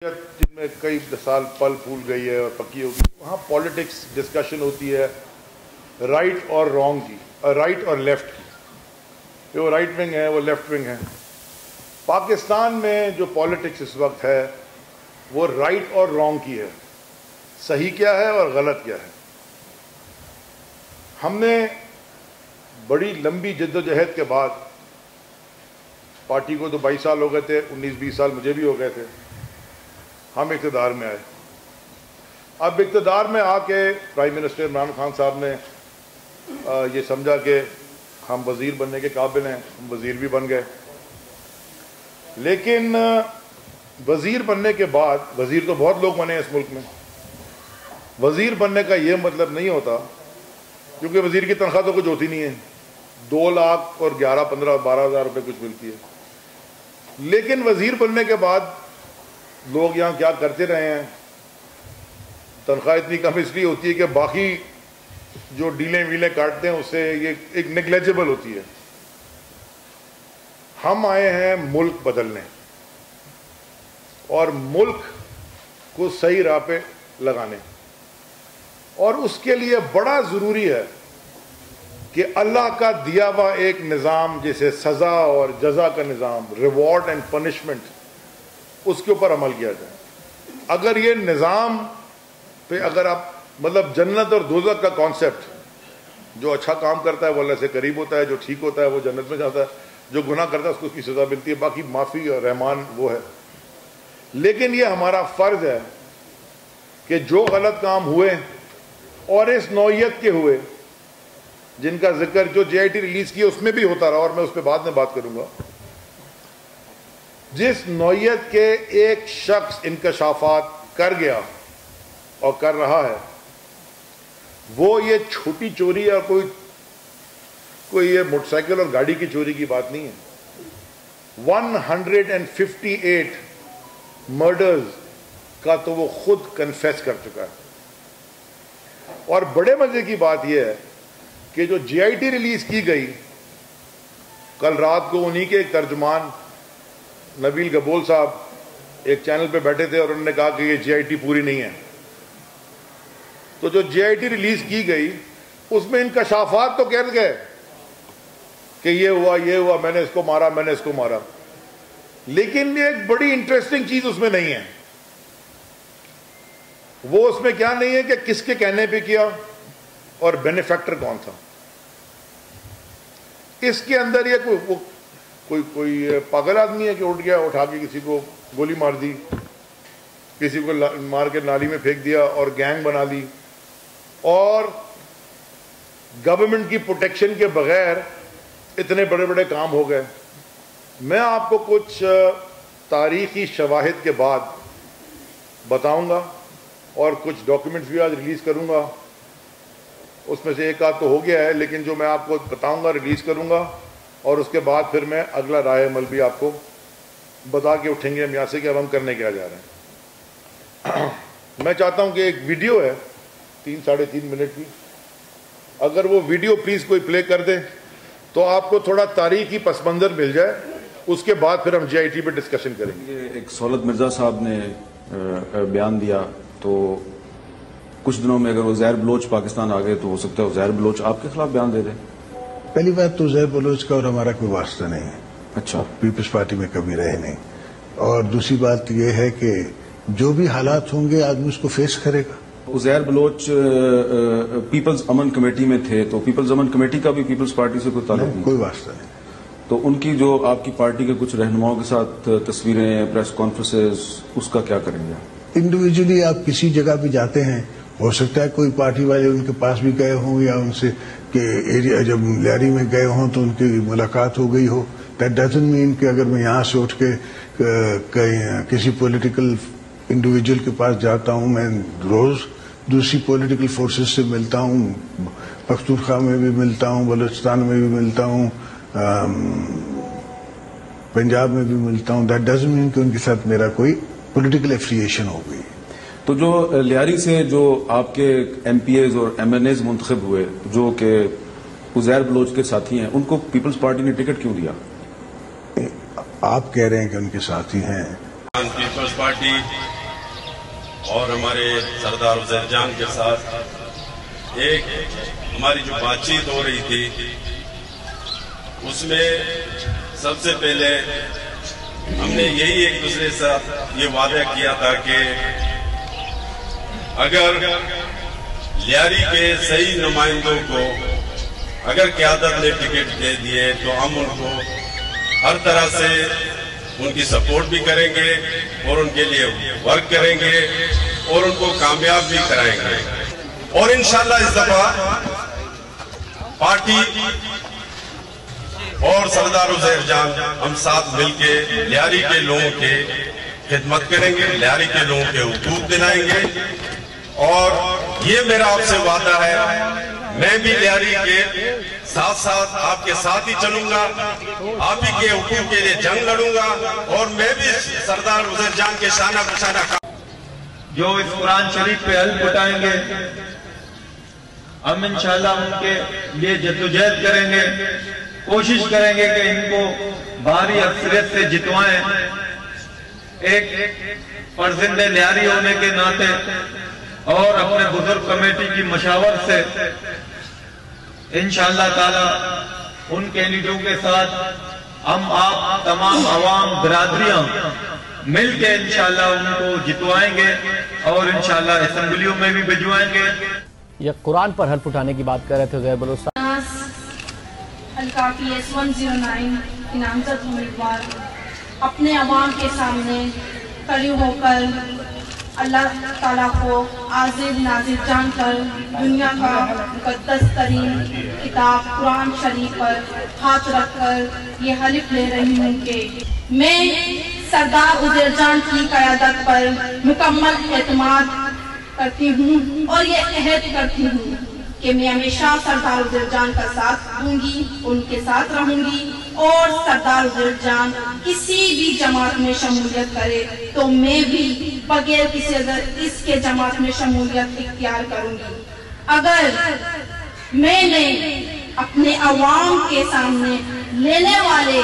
جن میں کئی سال پل پھول گئی ہے اور پکی ہوگی، وہاں پالیٹکس ڈسکشن ہوتی ہے رائٹ اور رانگ کی، رائٹ اور لیفٹ کی، کہ وہ رائٹ ونگ ہے وہ لیفٹ ونگ ہے۔ پاکستان میں جو پالیٹکس اس وقت ہے وہ رائٹ اور رانگ کی ہے، صحیح کیا ہے اور غلط کیا ہے۔ ہم نے بڑی لمبی جدوجہد کے بعد، پارٹی کو تو 22 سال ہو گئے تھے، 19-20 سال مجھے بھی ہو گئے تھے، ہم اقتدار میں آئے۔ اب اقتدار میں آ کے پرائم منسٹر عمران خان صاحب نے یہ سمجھا کہ ہم وزیر بننے کے قابل ہیں، ہم وزیر بھی بن گئے۔ لیکن وزیر بننے کے بعد، وزیر تو بہت لوگ بنے ہیں اس ملک میں، وزیر بننے کا یہ مطلب نہیں ہوتا، کیونکہ وزیر کی تنخواہ تو کچھ ہوتی نہیں ہے، 2 لاکھ اور 11, 15, 12 ہزار روپے کچھ ملتی ہے۔ لیکن وزیر بننے کے بعد لوگ یہاں کیا کرتے رہے ہیں، تنخواہ اتنی کم اس لیے ہوتی ہے کہ باقی جو ڈیلیں ویلیں کاٹتے ہیں اس سے یہ ایک نیگلیجبل ہوتی ہے۔ ہم آئے ہیں ملک بدلنے اور ملک کو صحیح راہ پہ لگانے، اور اس کے لیے بڑا ضروری ہے کہ اللہ کا دیا ہوا ایک نظام، جیسے سزا اور جزا کا نظام، ریوارڈ اینڈ پنشمنٹ، اس کے اوپر عمل کیا جائے۔ اگر یہ نظام پہ اگر آپ مطلب جنت اور دوزخ کا کانسیپٹ، جو اچھا کام کرتا ہے وہ اللہ سے قریب ہوتا ہے، جو ٹھیک ہوتا ہے وہ جنت میں جاتا ہے، جو گناہ کرتا ہے اس کو اس کی سزا ملتی ہے، باقی معافی اور رحمان وہ ہے۔ لیکن یہ ہمارا فرض ہے کہ جو غلط کام ہوئے اور اس نوعیت کے ہوئے، جن کا ذکر جو JIT ریلیز کی اس میں بھی ہوتا رہا، اور میں اس پہ بعد میں بات کروں گا، جس نوعیت کے ایک شخص انکشافات کر گیا اور کر رہا ہے، وہ یہ چھوٹی چوری اور کوئی یہ موٹر سائیکل اور گاڑی کی چوری کی بات نہیں ہے۔ 158 مرڈرز کا تو وہ خود کنفیس کر چکا ہے۔ اور بڑے مزے کی بات یہ ہے کہ جو JIT ریلیز کی گئی، کل رات کو انہی کے ایک ترجمان نبیل گبول صاحب ایک چینل پہ بیٹھے تھے اور انہوں نے کہا کہ یہ JIT پوری نہیں ہے۔ تو جو JIT ریلیز کی گئی اس میں انکشافات تو کہہ گئے کہ یہ ہوا یہ ہوا، میں نے اس کو مارا، میں نے اس کو مارا، لیکن ایک بڑی انٹرسٹنگ چیز اس میں نہیں ہے۔ وہ اس میں کیا نہیں ہے کہ کس کے کہنے پہ کیا اور بینیفیکٹر کون تھا۔ اس کے اندر یہ کوئی پاگل آدمی ہے کہ اٹھ گیا، اٹھا کے کسی کو گولی مار دی، کسی کو مار کے نالی میں پھینک دیا اور گینگ بنا لی، اور گورنمنٹ کی پروٹیکشن کے بغیر اتنے بڑے بڑے کام ہو گئے۔ میں آپ کو کچھ تاریخی شواہد کے بعد بتاؤں گا اور کچھ ڈاکیومنٹس بھی آج ریلیز کروں گا، اس میں سے ایک آدھ تو ہو گیا ہے، لیکن جو میں آپ کو بتاؤں گا ریلیز کروں گا، اور اس کے بعد پھر میں اگلا رائے عمل بھی آپ کو بتا کے اٹھیں گے ہم یہاں سے کہ اب ہم کرنے کیا جا رہے ہیں۔ میں چاہتا ہوں کہ ایک ویڈیو ہے 3-3.5 منٹ کی، اگر وہ ویڈیو پلیز کوئی پلے کر دے تو آپ کو تھوڑا تاریخی پس منظر مل جائے، اس کے بعد پھر ہم JIT پہ ڈسکشن کریں گے۔ یہ ایک سہولت مرزا صاحب نے بیان دیا، تو کچھ دنوں میں اگر عزیر بلوچ پاکستان آ گئے تو ہو سکتا ہے عزیر بلوچ آپ کے خلاف بیان دے دیں۔ پہلی بات تو عزیر بلوچ کا اور ہمارا کوئی واسطہ نہیں ہے، اچھا، پیپلز پارٹی میں کبھی رہے نہیں، اور دوسری بات یہ ہے کہ جو بھی حالات ہوں گے آدمی اس کو فیس کرے گا۔ عزیر بلوچ پیپلز امن کمیٹی میں تھے، تو پیپلز امن کمیٹی کا بھی پیپلز پارٹی سے کوئی تعلق نہیں؟ کوئی واسطہ نہیں۔ تو ان کی جو آپ کی پارٹی کے کچھ رہنماؤں کے ساتھ تصویریں، پریس کانفرنسز، اس کا کیا کریں گے؟ انڈیویجولی آپ کسی جگہ بھی جاتے ہیں، ہو سکتا ہے کوئی پارٹی والے ان کے پاس بھی گئے ہوں یا ان سے کہ ایریا جب لیاری میں گئے ہوں تو ان کی ملاقات ہو گئی ہو۔ دیٹ ڈزنٹ مین کہ اگر میں یہاں سے اٹھ کے کسی پولیٹیکل انڈیویجول کے پاس جاتا ہوں، میں روز دوسری پولیٹیکل فورسز سے ملتا ہوں، پختونخوا میں بھی ملتا ہوں، بلوچستان میں بھی ملتا ہوں، پنجاب میں بھی ملتا ہوں۔ دیٹ ڈزنٹ مین کہ ان کے ساتھ میرا کوئی پولیٹیکل ایفیلیشن ہو گئی۔ تو جو لیاری سے جو آپ کے MPAs اور MNAs منتخب ہوئے جو کہ عزیر بلوچ کے ساتھی ہیں، ان کو پیپلز پارٹی نے ٹکٹ کیوں دیا؟ آپ کہہ رہے ہیں کہ ان کے ساتھی ہیں، پیپلز پارٹی اور ہمارے سردار عزیر جان کے ساتھ ایک ہماری جو بات چیت ہو رہی تھی اس میں سب سے پہلے ہم نے یہی ایک دوسرے سے یہ وعدہ کیا تھا کہ اگر لیاری کے صحیح نمائندوں کو اگر قیادت نے ٹکٹ دے دیے تو ہم ان کو ہر طرح سے ان کی سپورٹ بھی کریں گے اور ان کے لیے ورک کریں گے اور ان کو کامیاب بھی کرائیں گے. اور انشاءاللہ اس دفعہ پارٹی اور سردار عزیر جان ہم ساتھ مل کے لیاری کے لوگوں کے خدمت کریں گے, لیاری کے لوگوں کے حقوق دلائیں گے. اور یہ میرا آپ سے وعدہ ہے, میں بھی لیاری کے ساتھ ساتھ آپ کے ساتھ ہی چلوں گا, آپ ہی کے حقوق کے لیے جنگ لڑوں گا, اور میں بھی سردار عزیر جان کے شانہ بشانہ جو اس قرآن شریف پہ حلف اٹھائیں گے ہم انشاءاللہ ان کے لیے جدوجہد کریں گے, کوشش کریں گے کہ ان کو بھاری اکثریت سے جتوائیں. ایک فرزند لیاری ہونے کے ناطے اور اپنے بزرگ کمیٹی کی مشاورت سے انشاءاللہ تعالی ان کینڈیڈیٹوں کے ساتھ ہم آپ تمام عوام برادریاں مل کے انشاءاللہ ان کو جتوائیں گے اور انشاءاللہ اسمبلیوں میں بھی بھجوائیں گے. یہ قرآن پر حلف اٹھانے کی بات کر رہے تھے عزیر بلوچ صاحب. حلقہ PS 109 کی نامزد امیدوار اپنے عوام کے سامنے کھڑے ہو کر اللہ تعالیٰ کو عاجز ناظر جان کر دنیا کا مقدس ترین کتاب قرآن شریف پر ہاتھ رکھ کر یہ حلف لے رہی ہوں کہ میں سردار عزیر جان کی قیادت پر مکمل اعتماد کرتی ہوں اور یہ عہد کرتی ہوں کہ میں ہمیشہ سردار عزیر جان کا ساتھ دوں گی, ان کے ساتھ رہوں گی, اور سردار عزیر جان کسی بھی جماعت میں شمولیت کرے تو میں بھی بغیر کسی اس کے جماعت میں شمولیت اختیار کروں گی. اگر میں نے اپنے عوام کے سامنے لینے والے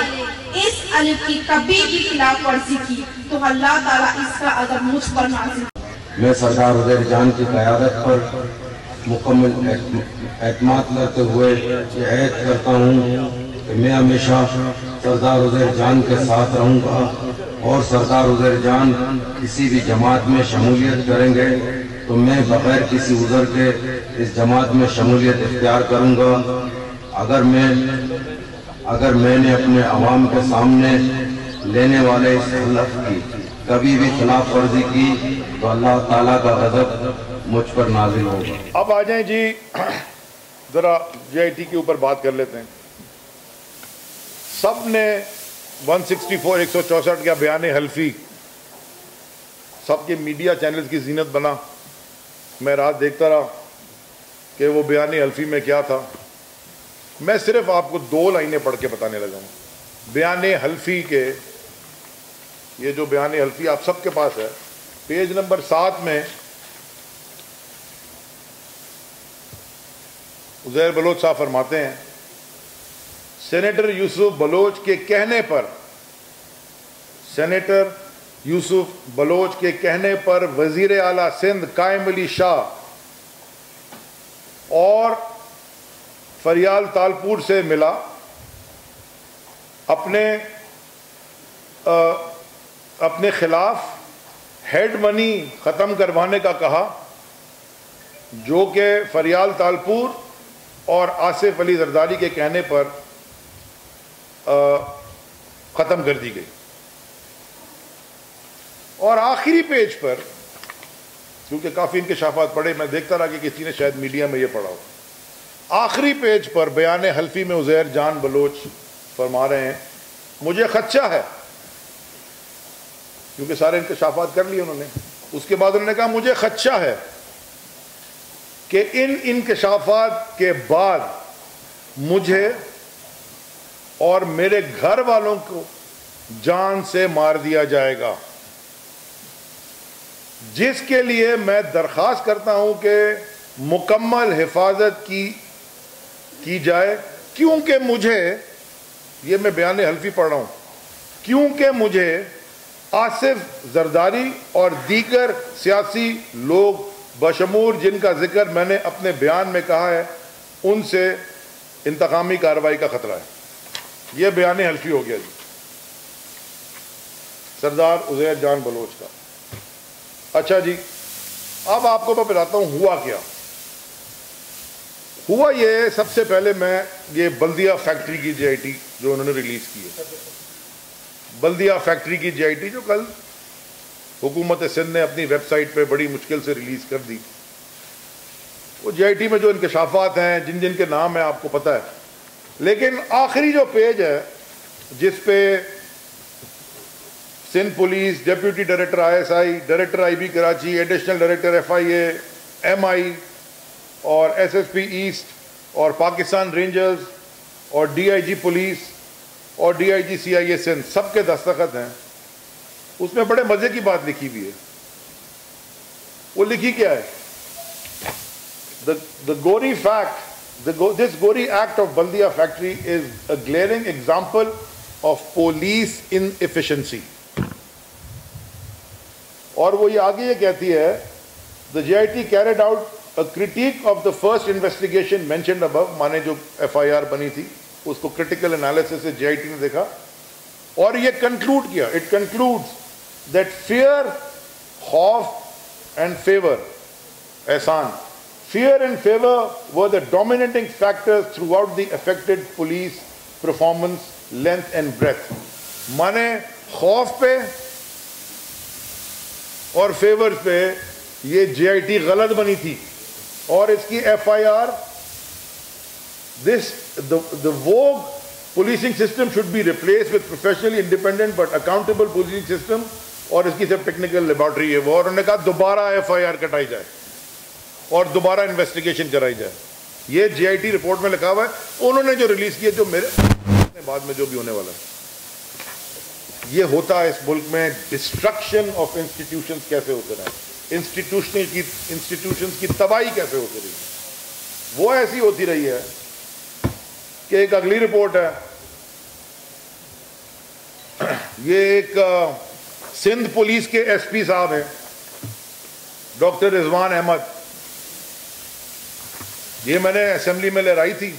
اس الف کی کبھی بھی خلاف ورزی کی تو اللہ تعالیٰ اس کا عذاب مجھ پر نازل. میں سردار عزیر جان کی قیادت پر مکمل اعتماد کرتے ہوئے یہ عہد کرتا ہوں کہ میں ہمیشہ سردار عزیر جان کے ساتھ رہوں گا, اور سردار عزیر جان کسی بھی جماعت میں شمولیت کریں گے تو میں بغیر کسی عذر کے اس جماعت میں شمولیت اختیار کروں گا. اگر میں نے اپنے عوام کے سامنے لینے والے اس حلف کی کبھی بھی خلاف ورزی کی تو اللہ تعالیٰ کا غضب مجھ پر نازل ہوگا. اب آ جائیں جی, ذرا JIT کے اوپر بات کر لیتے ہیں. سب نے 164 164 کا بیان حلفی سب کے میڈیا چینلز کی زینت بنا. میں رات دیکھتا رہا کہ وہ بیان حلفی میں کیا تھا. میں صرف آپ کو 2 لائنیں پڑھ کے بتانے لگا ہوں. بیان حلفی کے, یہ جو بیان حلفی آپ سب کے پاس ہے, پیج نمبر 7 میں عزیر بلوچ صاحب فرماتے ہیں, سینیٹر یوسف بلوچ کے کہنے پر, سینیٹر یوسف بلوچ کے کہنے پر وزیر اعلیٰ سندھ قائم علی شاہ اور فریال تالپور سے ملا, اپنے خلاف ہیڈ منی ختم کروانے کا کہا, جو کہ فریال تالپور اور آصف علی زرداری کے کہنے پر ختم کر دی گئی. اور آخری پیج پر, کیونکہ کافی انکشافات پڑھے, میں دیکھتا رہا کہ کسی نے شاید میڈیا میں یہ پڑھا ہو, آخری پیج پر بیان حلفی میں عزیر جان بلوچ فرما رہے ہیں مجھے خدشہ ہے, کیونکہ سارے انکشافات کر لیے انہوں نے. اس کے بعد انہوں نے کہا مجھے خدشہ ہے کہ ان انکشافات کے بعد مجھے اور میرے گھر والوں کو جان سے مار دیا جائے گا, جس کے لیے میں درخواست کرتا ہوں کہ مکمل حفاظت کی جائے, کیونکہ مجھے, یہ میں بیان حلفی پڑھ رہا ہوں, کیونکہ مجھے آصف زرداری اور دیگر سیاسی لوگ بشمول جن کا ذکر میں نے اپنے بیان میں کہا ہے ان سے انتقامی کارروائی کا خطرہ ہے۔ یہ بیان حلفی ہو گیا جی سردار عزیر جان بلوچ کا۔ اچھا جی، اب آپ کو میں بتاتا ہوں ہوا کیا ہوا۔ یہ سب سے پہلے میں یہ بلدیہ فیکٹری کی جی آئی ٹی جو انہوں نے ریلیز کی ہے، بلدیہ فیکٹری کی جی آئی ٹی جو کل حکومت سندھ نے اپنی ویب سائٹ پہ بڑی مشکل سے ریلیز کر دی، وہ جی آئی ٹی میں جو انکشافات ہیں جن جن کے نام ہیں آپ کو پتہ ہے، لیکن آخری جو پیج ہے جس پہ Sindh police, deputy director I S I, director I B Karachi, additional director F I A, M I اور ایس ایس پی ایسٹ اور پاکستان رینجرز اور ڈی آئی جی پولیس اور D I G C I A Sindh سب کے دستخط ہیں، اس میں بڑے مزے کی بات لکھی ہوئی ہے۔ وہ لکھی کیا ہے؟ The gory fact, this gory act of Baldia factory is a glaring example of police inefficiency. اور وہ یہ آگے یہ کہتی ہے the GIT carried out a critique of the first investigation mentioned above، مانے جو ایف آئی آر بنی تھی اس کو critical analysis سے GIT نے دیکھا اور یہ conclude کیا، it concludes that fear, خوف and favor، Ehsan, fear and favor were the dominating factors throughout the affected police performance, length and breadth۔ مانے خوف پہ اور فیور پہ یہ جے آئی ٹی غلط بنی تھی اور اس کی F I R the vogue policing system should be replaced with professionally independent but accountable policing system، اور اس کی صرف ٹیکنیکل لیبارٹری ہے وہ، اور انہوں نے کہا دوبارہ ایف آئی آر کٹائی جائے اور دوبارہ انویسٹیگیشن کرائی جائے۔ یہ جے آئی ٹی رپورٹ میں لکھا ہوا ہے، انہوں نے جو ریلیز کی ہے، جو میرے بعد میں جو بھی ہونے والا ہے۔ یہ ہوتا ہے اس ملک میں ڈسٹرکشن آف انسٹیٹیوشنز کیسے ہوتے رہے، انسٹیٹیوشنز کی تباہی کیسے ہوتی رہی، وہ ایسی ہوتی رہی ہے کہ ایک اگلی رپورٹ ہے، یہ ایک سندھ پولیس کے ایس پی صاحب ہیں ڈاکٹر رضوان احمد، یہ میں نے اسمبلی میں لہرائی تھی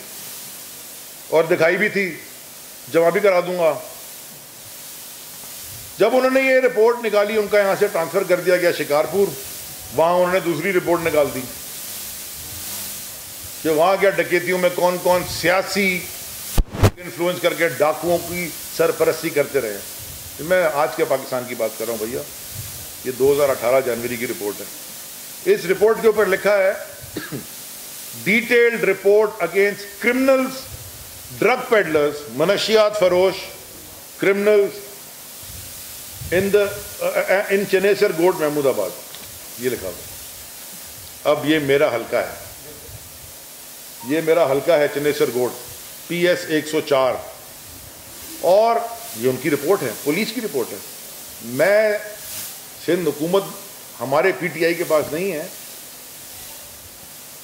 اور دکھائی بھی تھی، جمع بھی کرا دوں گا۔ جب انہوں نے یہ رپورٹ نکالی، ان کا یہاں سے ٹرانسفر کر دیا گیا شکارپور، وہاں انہوں نے دوسری رپورٹ نکال دی کہ وہاں کیا ڈکیتیوں میں کون کون سیاسی انفلوئنس کر کے ڈاکوؤں کی سرپرستی کرتے رہے۔ میں آج کے پاکستان کی بات کر رہا ہوں بھیا، یہ 2018 جنوری کی رپورٹ ہے۔ اس رپورٹ کے اوپر لکھا ہے detailed report against criminals, drug peddlers, منشیات فروش، کرمنلز ان چنیسر گوٹ محمود آباد، یہ لکھا ہوا۔ اب یہ میرا حلقہ ہے، یہ میرا حلقہ ہے چنیسر گوٹ، پی ایس 104، اور یہ ان کی رپورٹ ہے، پولیس کی رپورٹ ہے۔ میں سندھ حکومت ہمارے پی ٹی آئی کے پاس نہیں ہے،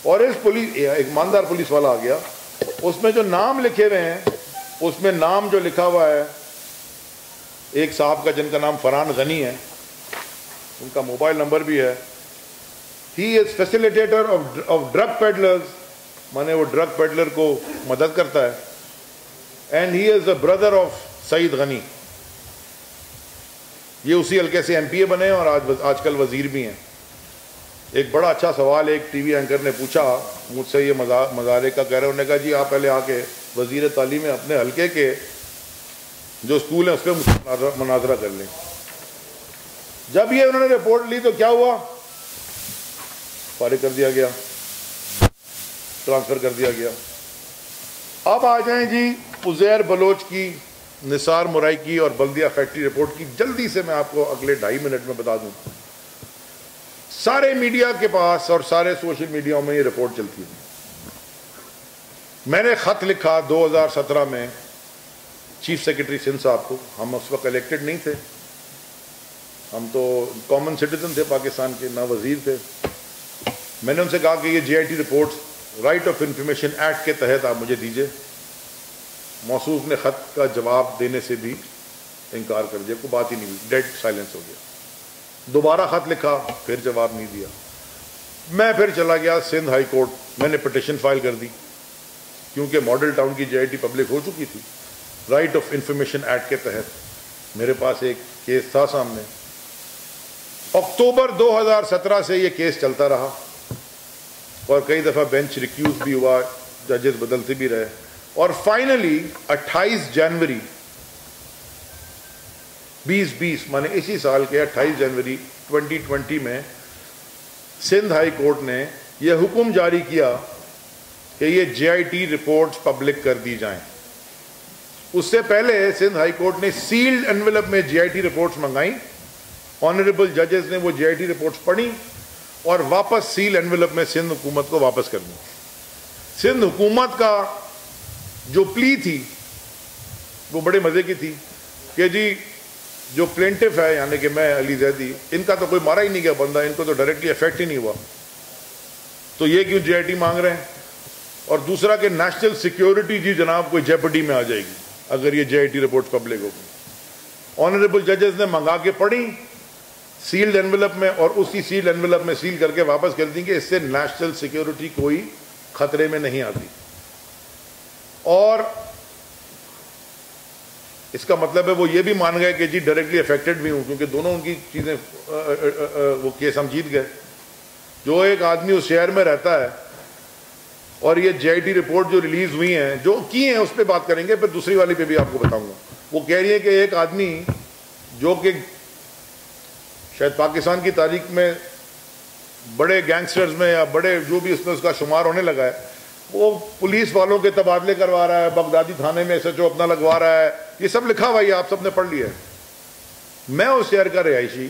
اور اس پولیس ایک ایماندار پولیس والا آ گیا، اس میں جو نام لکھے ہوئے ہیں، اس میں نام جو لکھا ہوا ہے ایک صاحب کا جن کا نام فرحان غنی ہے، ان کا موبائل نمبر بھی ہے۔ He is facilitator of drug peddlers, مانے وہ ڈرگ پیڈلر کو مدد کرتا ہے، and he is a brother of Saeed Ghani, یہ اسی حلقے سے ایم پی اے بنے اور آج کل وزیر بھی ہیں۔ ایک بڑا اچھا سوال ایک ٹی وی اینکر نے پوچھا مجھ سے، یہ مظاہرے کا کہہ رہے، انہوں نے کہا جی آپ پہلے آ کے وزیر تعلیم اپنے حلقے کے جو اسکول ہیں اس پہ مناظرہ کر لیں۔ جب یہ انہوں نے رپورٹ لی تو کیا ہوا؟ فارغ کر دیا گیا، ٹرانسفر کر دیا گیا۔ اب آ جائیں جی عزیر بلوچ کی، نثار مرائی کی اور بلدیہ فیکٹری رپورٹ کی، جلدی سے میں آپ کو اگلے 2.5 منٹ میں بتا دوں۔ سارے میڈیا کے پاس اور سارے سوشل میڈیاؤں میں یہ رپورٹ چلتی ہے۔ میں نے خط لکھا 2017 میں چیف سیکرٹری سندھ صاحب کو، ہم اس وقت الیکٹڈ نہیں تھے، ہم تو کامن سٹیزن تھے پاکستان کے، نہ وزیر تھے۔ میں نے ان سے کہا کہ یہ J I T reports right of information act کے تحت آپ مجھے دیجئے۔ موصوف نے خط کا جواب دینے سے بھی انکار کر دیا, کوئی بات ہی نہیں ہوئی, ڈیڈ سائلنس ہو گیا. دوبارہ خط لکھا, پھر جواب نہیں دیا. میں پھر چلا گیا سندھ ہائی کورٹ, میں نے پٹیشن فائل کر دی کیونکہ ماڈل ٹاؤن کی JIT پبلک ہو چکی تھی. رائٹ آف انفارمیشن ایکٹ کے تحت میرے پاس ایک کیس تھا سامنے. اکتوبر 2017 سے یہ کیس چلتا رہا اور کئی دفعہ بینچ ریکیوز بھی ہوا, ججز بدلتے بھی رہے, اور فائنلی 28 جنوری 2020 مانے اسی سال کے 28 جنوری 2020 میں سندھ ہائی کورٹ نے یہ حکم جاری کیا کہ یہ JIT رپورٹس پبلک کر دی جائیں. اس سے پہلے سندھ ہائی کورٹ نے سیلڈ انویلپ میں JIT رپورٹس منگائیں. آنریبل ججز نے وہ JIT رپورٹس پڑھی اور واپس سیل انویلپ میں سندھ حکومت کو واپس کر دی. سندھ حکومت کا جو پلی تھی وہ بڑے مزے کی تھی کہ جی جو پلینٹف ہے یعنی کہ میں علی زیدی, ان کا تو کوئی مارا ہی نہیں گیا بندہ, ان کو تو ڈائریکٹلی افیکٹ ہی نہیں ہوا, تو یہ کیوں JIT مانگ رہے ہیں. اور دوسرا کہ نیشنل سیکیورٹی جی جناب کوئی جیپٹی میں آ جائے گی اگر یہ JIT رپورٹ پبلک ہوگی. آنریبل ججز نے منگا کے پڑھی سیلڈ انویلپ میں, اور اسی سیلڈ انویلپ میں سیل کر کے واپس کر دیں کہ اس سے نیشنل سیکیورٹی کوئی خطرے میں نہیں آتی. اور اس کا مطلب ہے وہ یہ بھی مان گئے کہ جی ڈائریکٹلی افیکٹڈ بھی ہوں, کیونکہ دونوں ان کی چیزیں وہ کیس ہم جیت گئے. جو ایک آدمی اس شہر میں رہتا ہے اور یہ JIT رپورٹ جو ریلیز ہوئی ہیں جو کی ہیں اس پہ بات کریں گے, پھر دوسری والی پہ بھی آپ کو بتاؤں گا. وہ کہہ رہی ہے کہ ایک آدمی جو کہ شاید پاکستان کی تاریخ میں بڑے گینگسٹرز میں یا بڑے جو بھی اس میں اس کا شمار ہونے لگا ہے, وہ پولیس والوں کے تبادلے کروا رہا ہے, بغدادی تھانے میں SHO اپنا لگوا رہا ہے, یہ سب لکھا ہوا ہے, آپ سب نے پڑھ لیا ہے. میں اس شہر کا رہائشی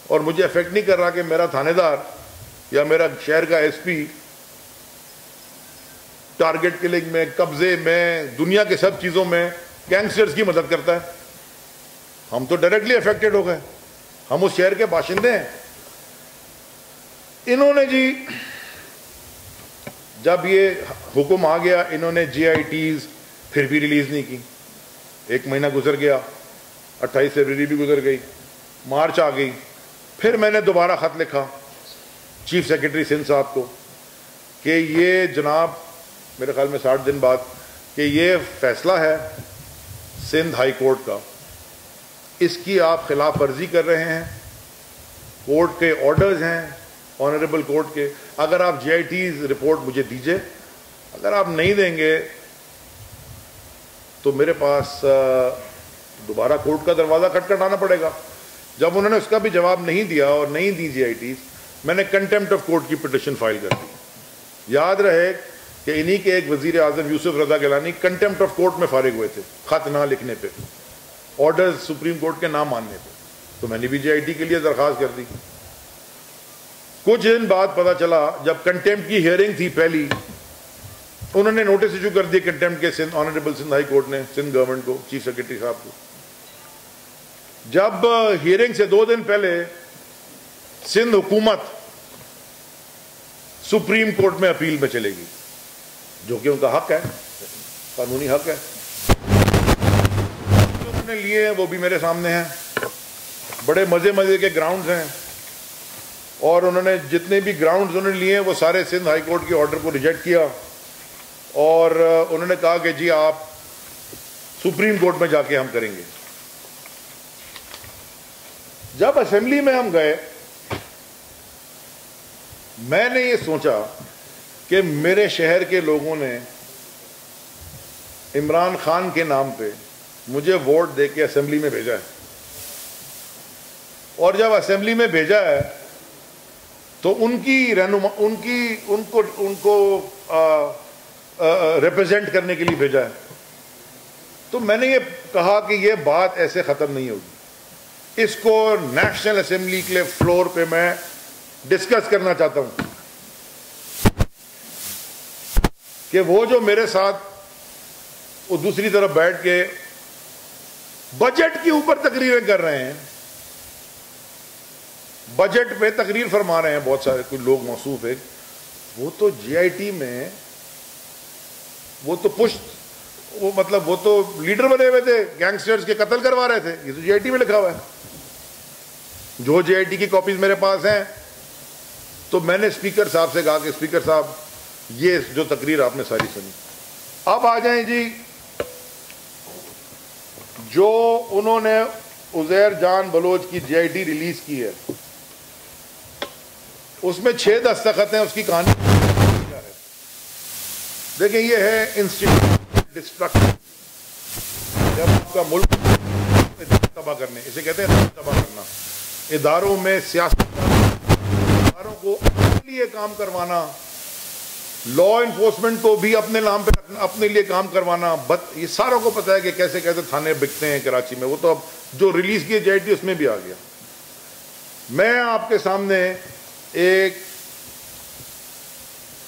اور مجھے افیکٹ نہیں کر رہا کہ میرا تھانے دار یا میرا شہر کا SP ٹارگٹ کلنگ میں, قبضے میں, دنیا کے سب چیزوں میں گینگسٹرز کی مدد کرتا ہے. ہم تو ڈائریکٹلی افیکٹڈ ہو گئے, ہم اس شہر کے باشندے ہیں. انہوں نے جی جب یہ حکم آ گیا انہوں نے JITs پھر بھی ریلیز نہیں کی. 1 مہینہ گزر گیا, 28 فروری بھی گزر گئی, مارچ آ گئی. پھر میں نے دوبارہ خط لکھا چیف سیکرٹری سندھ صاحب کو کہ یہ جناب میرے خیال میں 60 دن بعد کہ یہ فیصلہ ہے سندھ ہائی کورٹ کا, اس کی آپ خلاف ورزی کر رہے ہیں. کورٹ کے آرڈرز ہیں آنریبل کورٹ کے, اگر آپ JITs رپورٹ مجھے دیجئے, اگر آپ نہیں دیں گے تو میرے پاس دوبارہ کورٹ کا دروازہ کھٹکھٹانا پڑے گا. جب انہوں نے اس کا بھی جواب نہیں دیا اور نہیں دی JITs, میں نے کنٹیمپٹ آف کورٹ کی پٹیشن فائل کر دی. یاد رہے کہ انہی کے ایک وزیر اعظم یوسف Raza Gilani contempt of court میں فارغ ہوئے تھے, خط نہ لکھنے پہ, آرڈرز سپریم کورٹ کے نہ ماننے پہ. تو میں نے بھی JIT کے لیے درخواست کر دی. کچھ دن بعد پتا چلا جب کنٹیمپٹ کی ہیئرنگ تھی پہلی, انہوں نے نوٹس ایشو کر دیے کنٹیمپٹ کے آنریبل سندھ ہائی کورٹ نے سندھ گورنمنٹ کو, چیف سیکرٹری صاحب کو. جب ہیئرنگ سے 2 دن پہلے سندھ حکومت سپریم کورٹ میں اپیل میں چلے گی, جو کہ ان کا حق ہے, قانونی حق ہے. جو انہوں نے لیے ہیں وہ بھی میرے سامنے ہیں, بڑے مزے کے گراؤنڈز ہیں, اور انہوں نے جتنے بھی گراؤنڈز انہوں نے لیے ہیں وہ سارے سندھ ہائی کورٹ کے آرڈر کو ریجیکٹ کیا, اور انہوں نے کہا کہ جی آپ سپریم کورٹ میں جا کے ہم کریں گے. جب اسمبلی میں ہم گئے, میں نے یہ سوچا کہ میرے شہر کے لوگوں نے عمران خان کے نام پہ مجھے ووٹ دے کے اسمبلی میں بھیجا ہے, اور جب اسمبلی میں بھیجا ہے تو ان کی رہنما ان کو ریپرزینٹ کرنے کے لیے بھیجا ہے. تو میں نے یہ کہا کہ یہ بات ایسے ختم نہیں ہوگی, اس کو نیشنل اسمبلی کے فلور پہ میں ڈسکس کرنا چاہتا ہوں کہ وہ جو میرے ساتھ وہ دوسری طرف بیٹھ کے بجٹ کے اوپر تقریریں کر رہے ہیں, بجٹ پہ تقریر فرما رہے ہیں بہت سارے کوئی لوگ موصوف ہے, وہ تو JIT میں وہ تو پشت وہ مطلب وہ تو لیڈر بنے ہوئے تھے, گینگسٹرز کے قتل کروا رہے تھے. یہ تو جے آئی ٹی میں لکھا ہوا ہے. جو جے آئی ٹی کی کاپیز میرے پاس ہیں. تو میں نے اسپیکر صاحب سے کہا کہ اسپیکر صاحب یہ جو تقریر آپ نے ساری سنی, اب آ جائیں جی جو انہوں نے عزیر جان بلوچ کی جے آئی ٹی ریلیز کی ہے, اس میں 6 دستخط ہیں. اس کی کہانی کیا ہے دیکھیں, یہ ہے انسٹیٹیوٹ ڈسٹرکشن. جب آپ کا ملک تباہ کرنے, اسے کہتے ہیں تباہ کرنا, اداروں میں سیاست اداروں کو اپنے لیے کام کروانا, لا انفورسمنٹ کو بھی اپنے نام پہ اپنے لیے کام کروانا. یہ ساروں کو پتا ہے کہ کیسے کیسے تھانے بکتے ہیں کراچی میں. وہ تو اب جو ریلیز کی جے آئی ٹی اس میں بھی آ گیا. میں آپ کے سامنے ایک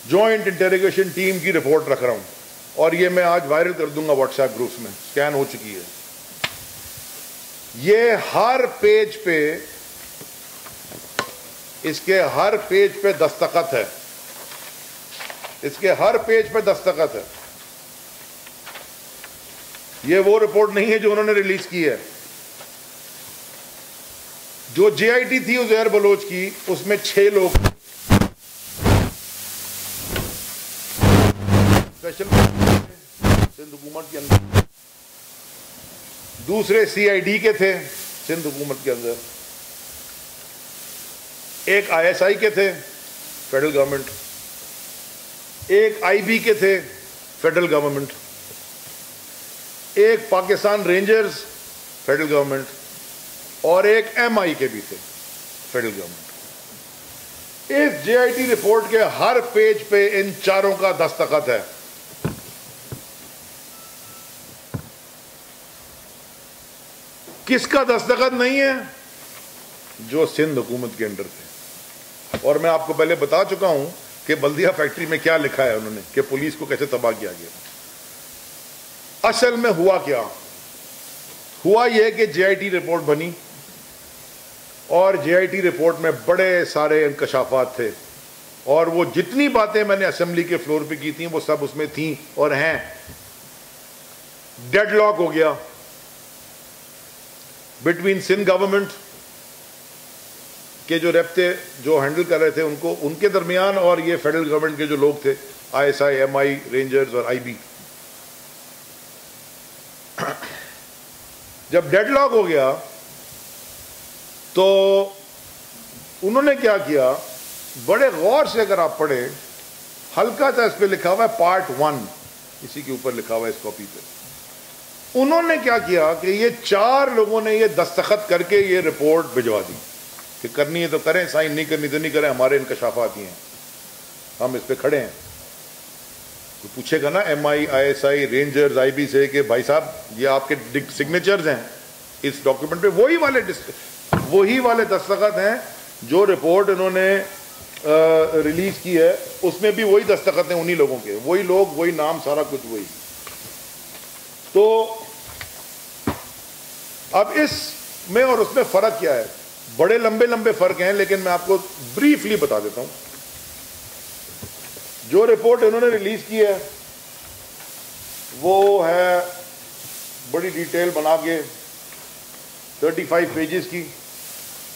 جوائنٹ انٹروگیشن ٹیم کی رپورٹ رکھ رہا ہوں, اور یہ میں آج وائرل کر دوں گا واٹس ایپ گروپس میں, سکین ہو چکی ہے. یہ ہر پیج پہ, اس کے ہر پیج پہ دستخط ہے. اس کے ہر پیج پہ دستخط ہے. یہ وہ رپورٹ نہیں ہے جو انہوں نے ریلیز کی ہے. جو جے آئی ٹی تھی عزیر بلوچ کی, اس میں 6 لوگ اسپیشل سندھ حکومت کے اندر, دوسرے سی آئی ڈی کے تھے سندھ حکومت کے اندر, ایک آئی ایس آئی کے تھے فیڈرل گورنمنٹ, ایک آئی بی کے تھے فیڈرل گورنمنٹ, ایک پاکستان رینجرز فیڈرل گورنمنٹ, اور ایک ایم آئی کے بھی تھے فیڈرل گورنمنٹ. اس جے آئی ٹی رپورٹ کے ہر پیج پہ ان چاروں کا دستخط ہے. کس کا دستخط نہیں ہے؟ جو سندھ حکومت کے انڈر تھے. اور میں آپ کو پہلے بتا چکا ہوں کہ بلدیہ فیکٹری میں کیا لکھا ہے انہوں نے, کہ پولیس کو کیسے تباہ کیا گیا. اصل میں ہوا کیا؟ ہوا یہ کہ جے آئی ٹی رپورٹ بنی, اور جے آئی ٹی رپورٹ میں بڑے سارے انکشافات تھے, اور وہ جتنی باتیں میں نے اسمبلی کے فلور پہ کی تھیں وہ سب اس میں تھیں اور ہیں. ڈیڈ لاک ہو گیا بٹوین سندھ گورنمنٹ کے جو رابطے جو ہینڈل کر رہے تھے ان کے درمیان, اور یہ فیڈرل گورنمنٹ کے جو لوگ تھے, I S I, M I, rangers اور آئی بی. جب ڈیڈ لاک ہو گیا تو انہوں نے کیا کیا, بڑے غور سے اگر آپ پڑھیں, ہلکا سا اس پہ لکھا ہوا ہے پارٹ 1, اسی کے اوپر لکھا ہوا ہے اس کاپی پہ. انہوں نے کیا کیا کہ یہ 4 لوگوں نے یہ دستخط کر کے یہ رپورٹ بھجوا دی کہ کرنی ہے تو کریں, سائن نہیں کرنی تو نہیں کریں, ہمارے انکشافات ہی ہیں, ہم اس پہ کھڑے ہیں. تو پوچھے گا نا M I, I S I, rangers, I B سے کہ بھائی صاحب یہ آپ کے سگنیچرز ہیں اس ڈاکیومنٹ پہ, وہی والے دستخط ہیں جو رپورٹ انہوں نے ریلیز کی ہے, اس میں بھی وہی دستخط ہیں انہی لوگوں کے, وہی لوگ, وہی نام, سارا کچھ وہی. تو اب اس میں اور اس میں فرق کیا ہے؟ بڑے لمبے فرق ہیں, لیکن میں آپ کو بریفلی بتا دیتا ہوں. جو رپورٹ انہوں نے ریلیز کی ہے وہ ہے بڑی ڈیٹیل بنا کے 35 پیجز کی.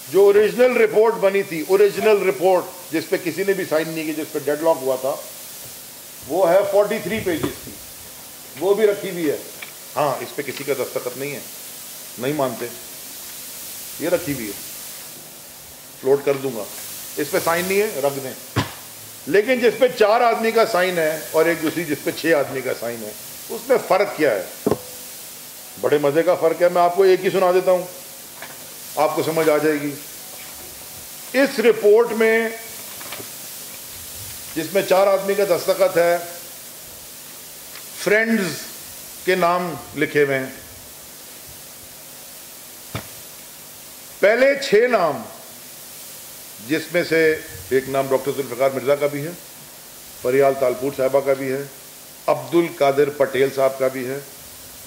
جو اوریجنل رپورٹ بنی تھی, اوریجنل رپورٹ جس پہ کسی نے بھی سائن نہیں کی, جس پہ ڈیڈ لاک ہوا تھا, وہ ہے 43 پیجز کی, وہ بھی رکھی ہوئی ہے. ہاں, اس پہ کسی کا دستخط نہیں ہے, نہیں مانتے, یہ رکھی ہوئی ہے, فلوٹ کر دوں گا, اس پہ سائن نہیں ہے, رکھ دیں. لیکن جس پہ 4 آدمی کا سائن ہے اور ایک دوسری جس پہ 6 آدمی کا سائن ہے, اس میں فرق کیا ہے؟ بڑے مزے کا فرق ہے. میں آپ کو ایک ہی سنا دیتا ہوں, آپ کو سمجھ آ جائے گی. اس رپورٹ میں جس میں 4 آدمی کا دستخط ہے, فرینڈز کے نام لکھے ہوئے ہیں. پہلے 6 نام, جس میں سے ایک نام ڈاکٹر ذوالفقار مرزا کا بھی ہے, فریال تالپور صاحبہ کا بھی ہے, عبد القادر پٹیل صاحب کا بھی ہے,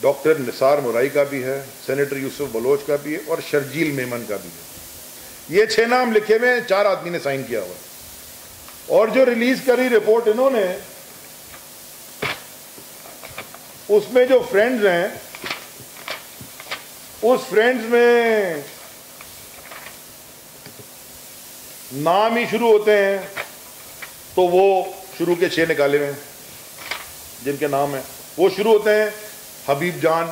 ڈاکٹر نثار مورائی کا بھی ہے, سینیٹر یوسف بلوچ کا بھی ہے, اور شرجیل میمن کا بھی ہے. یہ 6 نام لکھے ہوئے ہیں, 4 آدمی نے سائن کیا ہوا ہے. اور جو ریلیز کری رپورٹ انہوں نے, اس میں جو فرینڈز ہیں اس فرینڈز میں نام ہی شروع ہوتے ہیں تو وہ شروع کے 6 نکالے ہوئے جن کے نام ہیں وہ شروع ہوتے ہیں حبیب جان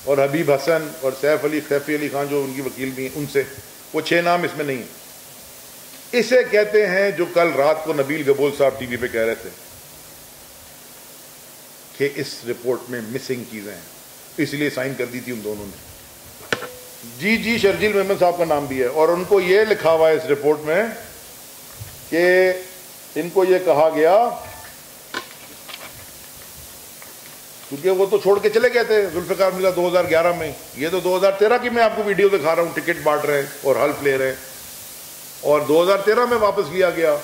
اور حبیب حسن اور سیف علی خان جو ان کی وکیل بھی ہیں ان سے، وہ 6 نام اس میں نہیں ہیں. اسے کہتے ہیں جو کل رات کو نبیل گبول صاحب ٹی وی پہ کہہ رہے تھے کہ اس رپورٹ میں مسنگ چیزیں ہیں، اس لیے سائن کر دی تھی ان دونوں نے. جی شرجیل محمد صاحب کا نام بھی ہے اور ان کو یہ لکھا ہوا ہے اس رپورٹ میں کہ ان کو یہ کہا گیا کیونکہ وہ تو چھوڑ کے چلے گئے تھے ذوالفقار مرزا 2011 میں، یہ تو 2013 کی میں آپ کو ویڈیو دکھا رہا ہوں، ٹکٹ بانٹ رہے ہیں اور حلف لے رہے ہیں، اور 2013 میں واپس لیا گیا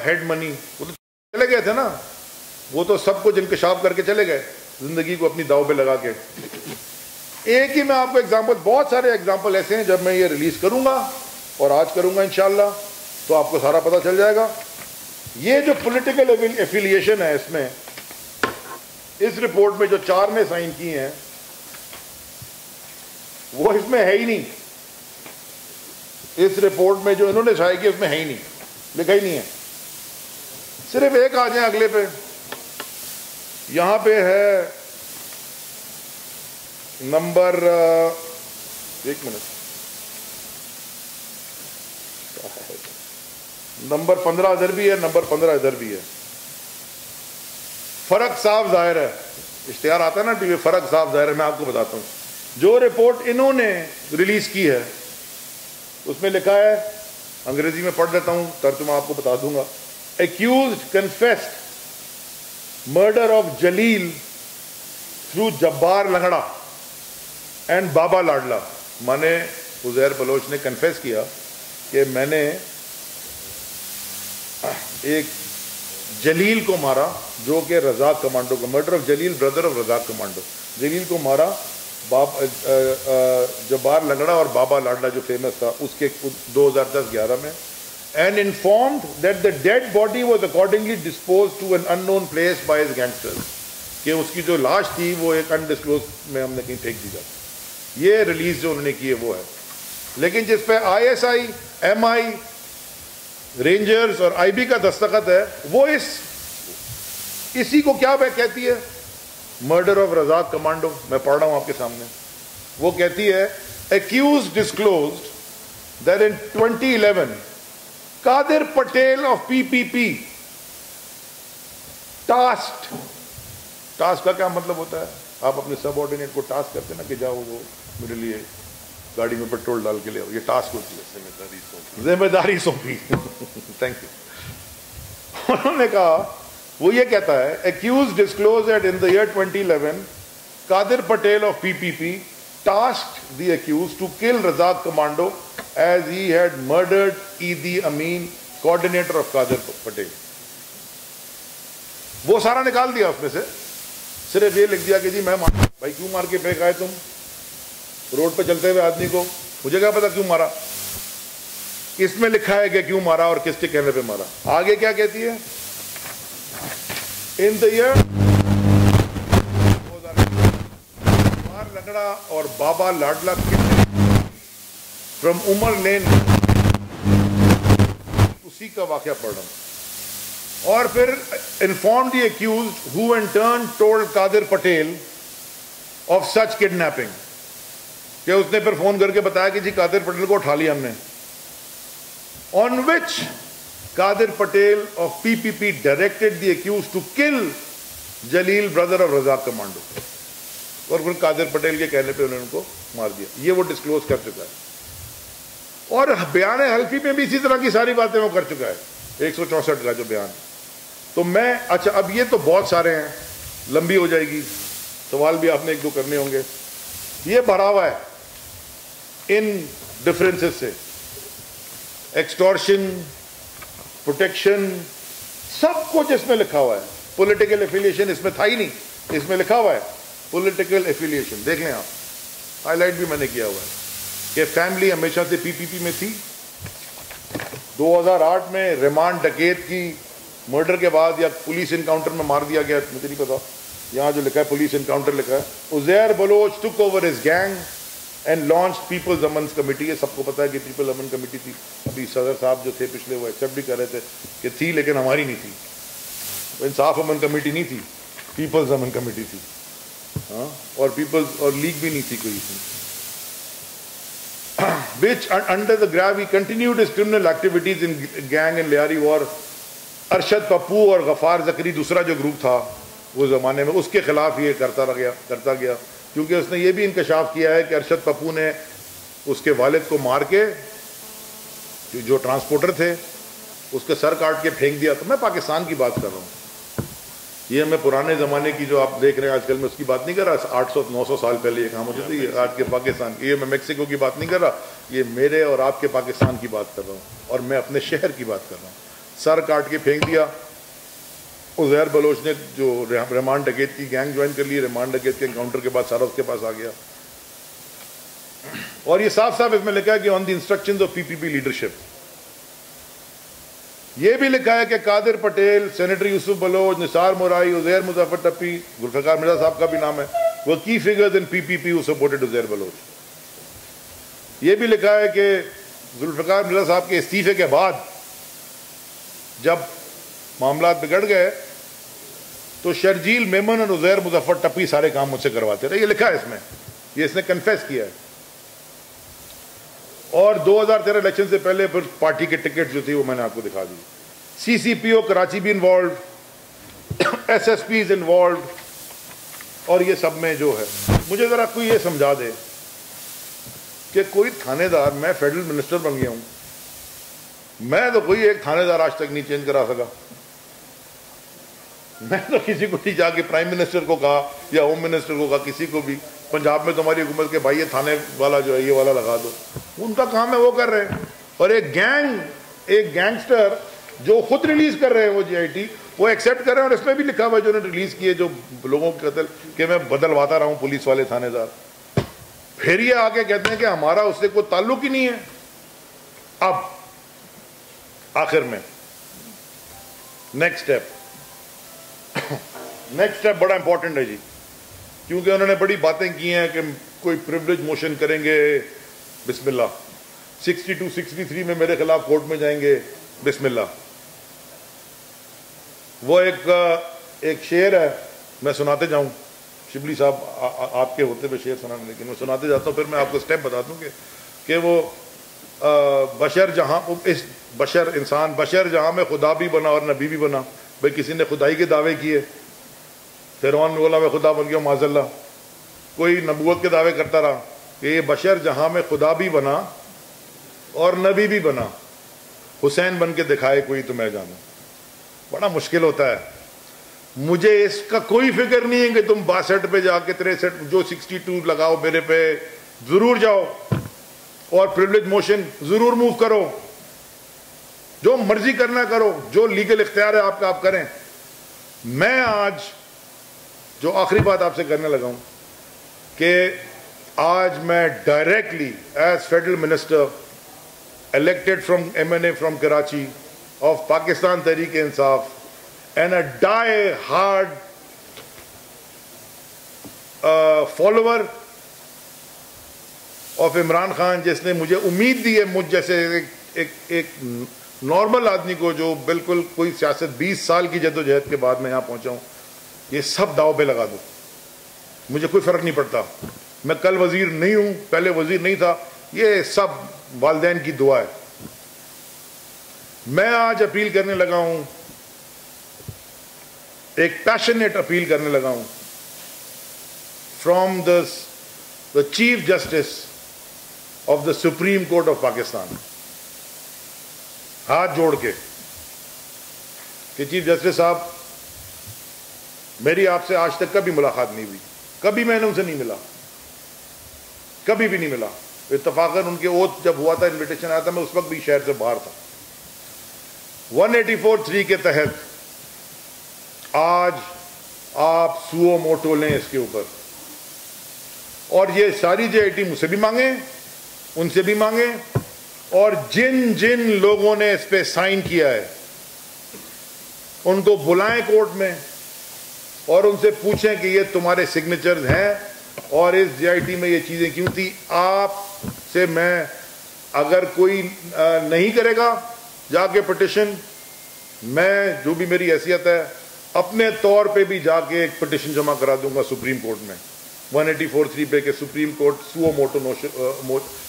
ہیڈ منی. وہ تو چلے گئے تھے نا، وہ تو سب کچھ انکشاف کر کے چلے گئے زندگی کو اپنی داؤ پہ لگا کے. ایک ہی میں آپ کو ایگزامپل، بہت سارے ایگزامپل ایسے ہیں جب میں یہ ریلیز کروں گا اور آج کروں گا انشاءاللہ تو آپ کو سارا پتہ چل جائے گا. یہ جو پولیٹیکل ایفیلیشن ہے اس میں، اس رپورٹ میں جو 4 نے سائن کی ہیں وہ اس میں ہے ہی نہیں. اس رپورٹ میں جو انہوں نے شائع کی اس میں ہے ہی نہیں، لکھا ہی نہیں ہے. صرف ایک آ جائیں اگلے پہ، یہاں پہ ہے نمبر نمبر 15 ادھر بھی ہے، نمبر 15 ادھر بھی ہے. فرق صاف ظاہر ہے، اشتہار آتا ہے نا ٹی وی، فرق صاف ظاہر ہے. میں آپ کو بتاتا ہوں جو رپورٹ انہوں نے ریلیز کی ہے اس میں لکھا ہے، انگریزی میں پڑھ لیتا ہوں، ترجمہ آپ کو بتا دوں گا. Accused confessed murder of Jalil through Jabbar Langda and Baba Ladla. مانے عزیر بلوچ نے کنفیس کیا کہ میں نے ایک جلیل کو مارا جو کہ رزاق کمانڈو کا، murder of Jalil brother of Razzaq commando, Jalil کو مارا جبار لنگڑا اور بابا لاڈلا جو فیمس تھا اس کے 2010-11 میں. And informed that the dead body was accordingly disposed to an unknown place by his gangsters. کہ اس کی جو لاش تھی وہ ایک undisclosed میں ہم نے کہیں پھینک دی جاتی. یہ ریلیز جو انہوں نے کی ہے وہ ہے. لیکن جس پہ ISI, MI, رینجرز اور IB کا دستخط ہے وہ اسی کو کیا کہتی ہے؟ Murder of Razzaq commando. میں پڑھ رہا ہوں آپ کے سامنے. وہ کہتی ہے accused disclosed that in 2011 Qadir Patel of PPP task کا کیا مطلب ہوتا ہے؟ آپ اپنے سب آرڈینیٹ کو ٹاسک کرتے نا کہ جاؤ وہ میرے لیے گاڑی میں پیٹرول ڈال کے لے آؤ، یہ ٹاسک ہوتی ہے، ذمہ داری سونپی. Thank you. انہوں نے کہا وہ یہ کہتا ہے accused disclosed that in the year 2011 Qadir Patel of PPP tasked the accused to kill Razak Commando as he had murdered Idi Amin, coordinator of Qadir Patel. وہ سارا نکال دیا اس میں سے، صرف یہ لکھ دیا کہ جی میں بھائی کیوں مار کے پھینک آئے تم روڈ پہ چلتے ہوئے آدمی کو، مجھے کیا پتا کیوں مارا. اس میں لکھا ہے کہ کیوں مارا اور کس کے کہنے پہ مارا. آگے کیا کہتی ہے؟ ان دا ایئر لنگڑا اور بابا لاڈلا فرام عمر لین، اسی کا واقعہ پڑھ رہا ہوں. اور پھر inform the accused who in turn told Qadir Patel of such kidnapping, کہ اس نے پھر فون کر کے بتایا کہ جی قادر پٹیل کو اٹھا لیا ہم نے. On which Qadir Patel of PPP directed the accused to kill Jalil brother of Razzaq commando, اور پھر قادر پٹیل کے کہنے پہ انہوں نے ان کو مار دیا. یہ وہ ڈسکلوز کر چکا ہے، اور بیان حلفی میں بھی اسی طرح کی ساری باتیں وہ کر چکا ہے، 164 کا جو بیان. تو میں اچھا اب یہ تو بہت سارے ہیں، لمبی ہو جائے گی، سوال بھی آپ نے 1-2 کرنے ہوں گے. یہ بھرا ہوا ہے ان ڈفرینسز سے، ایکسٹورشن، پروٹیکشن، سب کچھ اس میں لکھا ہوا ہے. پولیٹیکل ایفیلیشن اس میں تھا ہی نہیں، اس میں لکھا ہوا ہے پولیٹیکل ایفیلیشن. دیکھ لیں آپ، ہائی لائٹ بھی میں نے کیا ہوا ہے کہ فیملی ہمیشہ سے PPP میں تھی. 2008 میں ریمانڈ ڈکیت کی مرڈر کے بعد یا پولیس انکاؤنٹر میں مار دیا گیا, مجھے نہیں پتا, یہاں جو لکھا ہے پولیس انکاؤنٹر لکھا ہے. Uzair Baloch took over his gang and launched people's امنز کمیٹی. یہ سب کو پتا ہے کہ پیپل امن کمیٹی تھی. ابھی صدر صاحب جو تھے پچھلے وہ ایکسیپٹ بھی کر رہے تھے کہ تھی, لیکن ہماری نہیں تھی. انصاف امن کمیٹی نہیں تھی, پیپلز امن کمیٹی تھی. ہاں, اور پیپلز اور لیگ بھی نہیں تھی کوئی. which under the grave he continued his criminal activities in gang and Lyari war. Arshad Pappu اور غفار زکری دوسرا جو گروپ تھا وہ زمانے میں, اس کے خلاف یہ کرتا گیا کیونکہ اس نے یہ بھی انکشاف کیا ہے کہ ارشد پپو نے اس کے والد کو مار کے, جو ٹرانسپورٹر تھے, اس کے سر کاٹ کے پھینک دیا. تو میں پاکستان کی بات کر رہا ہوں, یہ میں پرانے زمانے کی جو آپ دیکھ رہے ہیں آج کل, میں اس کی بات نہیں کر رہا. 800-900 سال پہلے یہ کام ہوتے تھے. یہ آج کے پاکستان, یہ میں میکسیکو کی بات نہیں کر رہا, یہ میرے اور آپ کے پاکستان کی بات کر رہا ہوں, اور میں اپنے شہر کی بات کر رہا ہوں. سر کاٹ کے پھینک دیا. عزیر بلوچ نے جو ریمانڈ ڈکیت کی گینگ جوائن کر لی, ریمانڈ ڈکیت کے انکاؤنٹر کے بعد سارا اس کے پاس آ گیا. اور یہ صاف صاف اس میں لکھا ہے کہ on the instructions of P P P leadership. یہ بھی لکھا ہے کہ قادر پٹیل, سینیٹر یوسف بلوچ, نثار مورائی, عزیر مظفر ٹپی, ذوالفقار مرزا صاحب کا بھی نام ہے, were key figures in P P P who supported Uzair Baloch. یہ بھی لکھا ہے کہ ذوالفقار مرزا صاحب کے استعفے کے بعد جب معاملات بگڑ گئے تو شرجیل میمن اور عزیر مظفر ٹپی سارے کام مجھ سے کرواتے رہے. یہ لکھا ہے اس میں, یہ اس نے کنفیس کیا ہے. اور 2013 الیکشن سے پہلے پھر پارٹی کے ٹکٹ جو تھی وہ میں نے آپ کو دکھا دی. سی سی پی او کراچی بھی involved, S S Ps involved, اور یہ سب میں جو ہے. مجھے ذرا کوئی یہ سمجھا دے کہ کوئی تھانے دار, میں فیڈرل منسٹر بن گیا ہوں, میں تو کوئی ایک تھانے دار آج تک نہیں چینج کرا سکا. میں تو کسی کو نہیں جا کے پرائم منسٹر کو کہا یا ہوم منسٹر کو کہا, کسی کو بھی پنجاب میں تمہاری حکومت کے بھائی یہ تھانے والا جو ہے یہ والا لگا دو. ان کا کام ہے وہ کر رہے ہیں. اور ایک گینگسٹر جو خود ریلیز کر رہے ہیں وہ جی آئی ٹی, وہ ایکسیپٹ کر رہے ہیں. اور اس میں بھی لکھا ہوا جو انہوں نے ریلیز کیے جو لوگوں کے قتل کہ میں بدلواتا رہا ہوں پولیس والے تھانے دار. پھر یہ آگے کہتے ہیں کہ ہمارا اس سے کوئی تعلق ہی نہیں ہے. اب آخر میں نیکسٹ اسٹیپ بڑا امپورٹنٹ ہے جی, کیونکہ انہوں نے بڑی باتیں کی ہیں کہ کوئی پریولیج موشن کریں گے, بسم اللہ. 62-63 میں میرے خلاف کورٹ میں جائیں گے, بسم اللہ. وہ ایک شعر ہے, میں سناتے جاؤں, شبلی صاحب آپ کے ہوتے ہوئے شعر سنانے, لیکن میں سناتے جاتا ہوں, پھر میں آپ کو اسٹیپ بتا دوں کہ وہ بشر جہاں, اس بشر انسان بشر جہاں میں خدا بھی بنا اور نبی بھی بنا. بھائی کسی نے خدائی کے دعوے کیے, فرعون نے بولا میں خدا بن گیا معاذ اللہ. کوئی نبوت کے دعوے کرتا رہا کہ یہ بشر جہاں میں خدا بھی بنا اور نبی بھی بنا, حسین بن کے دکھائے کوئی تو میں جانوں. بڑا مشکل ہوتا ہے. مجھے اس کا کوئی فکر نہیں ہے کہ تم 62 پہ جا کے 63 جو 62 لگاؤ میرے پہ, ضرور جاؤ اور پریولیج موشن ضرور موو کرو, جو مرضی کرنا کرو, جو لیگل اختیار ہے آپ کا آپ کریں. میں آج جو آخری بات آپ سے کرنے لگا ہوں کہ آج میں directly as federal minister elected from MNA from Karachi of Pakistan Tehreek-e-Insaf and a die-hard follower of Imran Khan, جس نے مجھے امید دی ہے, مجھ جیسے ایک نارمل آدمی کو جو بالکل کوئی سیاست 20 سال کی جدوجہد کے بعد میں یہاں پہنچا ہوں, یہ سب داؤ پہ لگا دو. مجھے کوئی فرق نہیں پڑتا, میں کل وزیر نہیں ہوں, پہلے وزیر نہیں تھا, یہ سب والدین کی دعا ہے. میں آج اپیل کرنے لگا ہوں, ایک پیشنیٹ اپیل کرنے لگا ہوں from the chief justice of the supreme court of Pakistan, ہاتھ جوڑ کے کہ چیف جسٹس صاحب, میری آپ سے آج تک کبھی ملاقات نہیں ہوئی, کبھی میں نے ان سے نہیں ملا, کبھی بھی نہیں ملا. اتفاقاً ان کے اوتھ جب ہوا تھا, انویٹیشن آیا تھا, میں اس وقت بھی شہر سے باہر تھا. 184(3) کے تحت آج آپ سو موٹو لیں اس کے اوپر, اور یہ ساری جے آئی ٹی مجھ سے بھی مانگیں, ان سے بھی مانگیں, اور جن لوگوں نے اس پہ سائن کیا ہے ان کو بلائیں کورٹ میں اور ان سے پوچھیں کہ یہ تمہارے سگنیچرز ہیں اور اس جے آئی ٹی میں یہ چیزیں کیوں تھی. آپ سے میں اگر کوئی نہیں کرے گا جا کے پٹیشن, میں جو بھی میری حیثیت ہے اپنے طور پہ بھی جا کے ایک پٹیشن جمع کرا دوں گا سپریم کورٹ میں 184(3) پہ کہ supreme court suo motu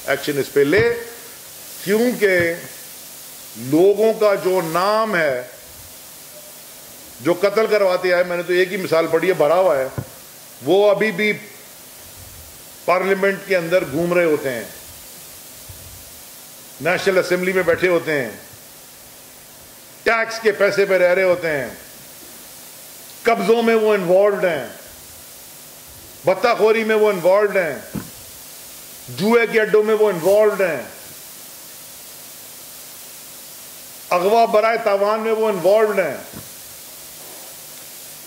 action اس پہ لے, کیونکہ لوگوں کا جو نام ہے جو قتل کرواتے آئے, میں نے تو ایک ہی مثال پڑھی ہے, بھرا ہوا ہے, وہ ابھی بھی پارلیمنٹ کے اندر گھوم رہے ہوتے ہیں, نیشنل اسمبلی میں بیٹھے ہوتے ہیں, ٹیکس کے پیسے پہ رہ رہے ہوتے ہیں, قبضوں میں وہ انوالوڈ ہیں, بتہ خوری میں وہ انوالوڈ ہیں, جوئے کے اڈوں میں وہ انوالوڈ ہیں, اغوا برائے تاوان میں وہ انوالوڈ ہیں.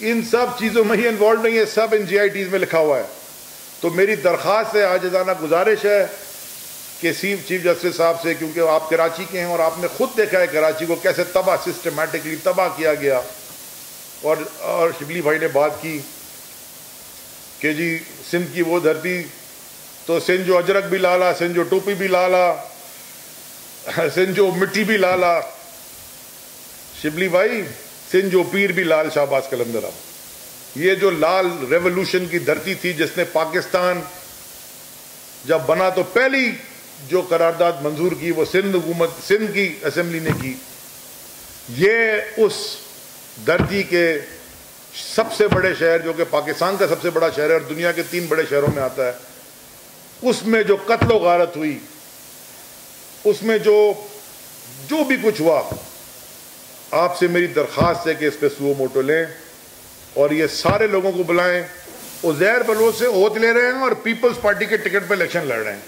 ان سب چیزوں میں ہی انوالوڈ نہیں ہے, سب ان جی آئی ٹیز میں لکھا ہوا ہے. تو میری درخواست ہے, عاجزانہ گزارش ہے کہ چیف جسٹس صاحب سے, کیونکہ آپ کراچی کے ہیں اور آپ نے خود دیکھا ہے کراچی کو کیسے تباہ سسٹمیٹکلی تباہ کیا گیا. اور شبلی بھائی نے بات کی کہ جی سندھ کی وہ دھرتی تو سندھ جو اجرک بھی لالا, سندھ جو ٹوپی بھی لالا, سندھ جو مٹی بھی لالا. شبلی بھائی سندھ جو پیر بھی لال شہباز قلندر. یہ جو لال ریولوشن کی دھرتی تھی جس نے پاکستان جب بنا تو پہلی جو قرارداد منظور کی وہ سندھ کی اسمبلی نے کی. یہ اس دھرتی کے سب سے بڑے شہر جو کہ پاکستان کا سب سے بڑا شہر ہے اور دنیا کے 3 بڑے شہروں میں آتا ہے, اس میں جو قتل و غارت ہوئی, اس میں جو بھی کچھ ہوا, آپ سے میری درخواست ہے کہ اس پہ سو موٹو لیں اور یہ سارے لوگوں کو بلائیں. عزیر بلوچ سے اوت لے رہے ہیں اور پیپلز پارٹی کے ٹکٹ پہ الیکشن لڑ رہے ہیں,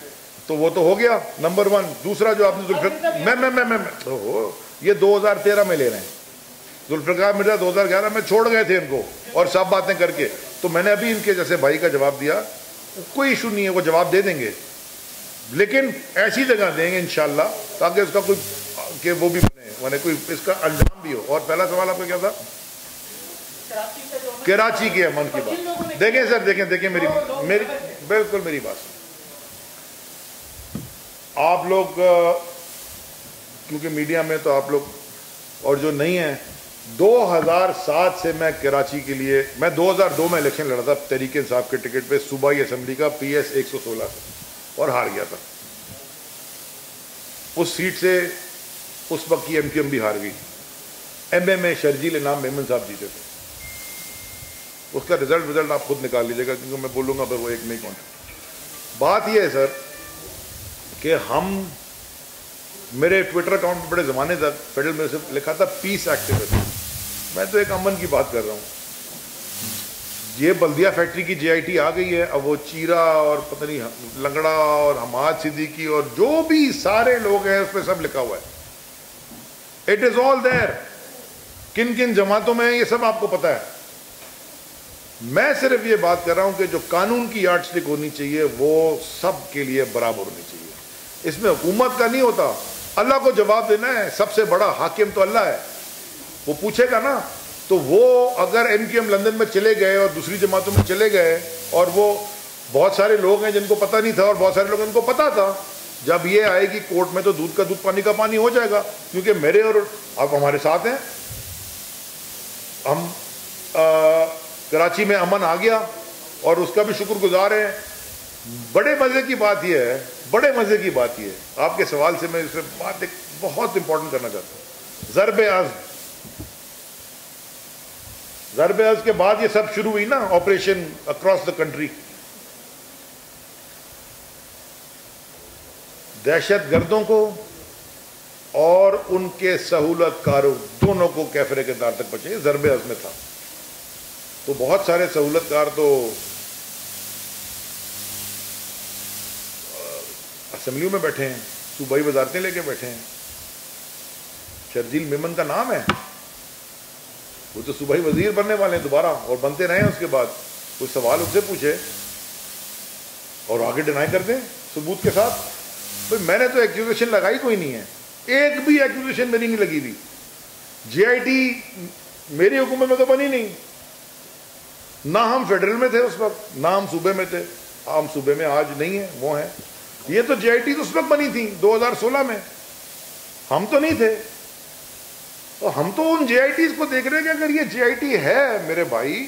تو وہ تو ہو گیا نمبر 1. دوسرا جو آپ نے یہ 2013 میں لے رہے ہیں, ذوالفقار مرزا 2011 میں چھوڑ گئے تھے ان کو اور سب باتیں کر کے. تو میں نے ابھی ان کے جیسے بھائی کا جواب دیا, کوئی ایشو نہیں ہے, وہ جواب دے دیں گے, لیکن ایسی جگہ دیں گے انشاءاللہ تاکہ اس کا کوئی کہ وہ بھی بنے, کوئی اس کا انجام بھی ہو. اور پہلا سوال آپ کا کیا تھا؟ کراچی کے امن کی بات. دیکھیں سر, دیکھیں میری بالکل میری بات. آپ لوگ کیونکہ میڈیا میں تو آپ لوگ اور جو نہیں ہیں, 2007 سے میں کراچی کے لیے, میں 2002 میں الیکشن لڑا تھا تحریک انصاف کے ٹکٹ پہ صوبائی اسمبلی کا PS 116 سے اور ہار گیا تھا. اس سیٹ سے اس وقت کی MQM بھی ہار گئی. MA میں شرجیل انعام میمن صاحب جیتے تھے. اس کا رزلٹ آپ خود نکال لیجیے گا, کیونکہ میں بولوں گا پھر وہ ایک نہیں کون. بات یہ ہے سر کہ ہم, میرے ٹویٹر اکاؤنٹ پہ بڑے زمانے تک فیڈرل میں سے لکھا تھا پیس ایکٹیوسٹ. میں تو ایک امن کی بات کر رہا ہوں. یہ بلدیہ فیکٹری کی جے آئی ٹی آ گئی ہے, اب وہ چیرا اور پتہ نہیں لنگڑا اور حماد صدیقی اور جو بھی سارے لوگ ہیں اس پہ سب لکھا ہوا ہے. اٹ از آل دیر. کن کن جماعتوں میں یہ سب آپ کو پتا ہے. میں صرف یہ بات کر رہا ہوں کہ جو قانون کی یارڈ اسٹک ہونی چاہیے وہ سب کے لیے برابر ہونی چاہیے. اس میں حکومت کا نہیں ہوتا, اللہ کو جواب دینا ہے. سب سے بڑا حاکم تو اللہ ہے, وہ پوچھے گا نا. تو وہ اگر MQM لندن میں چلے گئے اور دوسری جماعتوں میں چلے گئے, اور وہ بہت سارے لوگ ہیں جن کو پتہ نہیں تھا اور بہت سارے لوگ ان کو پتہ تھا, جب یہ آئے گی کورٹ میں تو دودھ کا دودھ پانی کا پانی ہو جائے گا. کیونکہ میرے اور آپ ہمارے ساتھ ہیں, ہم کراچی میں امن آ گیا اور اس کا بھی شکر گزار ہیں. بڑے مزے کی بات یہ ہے, بڑے مزے کی بات یہ ہے, آپ کے سوال سے میں اس میں بات ایک بہت امپورٹنٹ کرنا چاہتا ہوں. ضرب عزم کے بعد یہ سب شروع ہوئی نا, آپریشن اکراس دا کنٹری. دہشت گردوں کو اور ان کے سہولت کاروں دونوں کو کیفرے کے دار تک پہنچے, ضرب عزم میں تھا. تو بہت سارے سہولت کار تو اسمبلیوں میں بیٹھے ہیں, صوبائی وزارتیں لے کے بیٹھے ہیں. شرجیل میمن کا نام ہے, وہ تو صوبائی وزیر بننے والے ہیں دوبارہ اور بنتے رہے ہیں. اس کے بعد کوئی سوال ان سے پوچھے اور آگے ڈینائی کر دیں ثبوت کے ساتھ. بھائی میں نے تو ایکوزیشن لگائی کوئی نہیں ہے, ایک بھی ایکوزیشن میری نہیں لگی ہوئی. جے آئی ٹی میری حکومت میں تو بنی نہیں، نہ ہم فیڈرل میں تھے اس وقت، نہ ہم صوبے میں تھے، ہم صوبے میں آج نہیں ہیں، وہ ہیں۔ یہ تو جے آئی ٹی اس وقت بنی تھی 2016 میں، ہم تو نہیں تھے۔ تو ہم تو ان جے آئی ٹیز کو دیکھ رہے ہیں کہ اگر یہ جے آئی ٹی ہے میرے بھائی،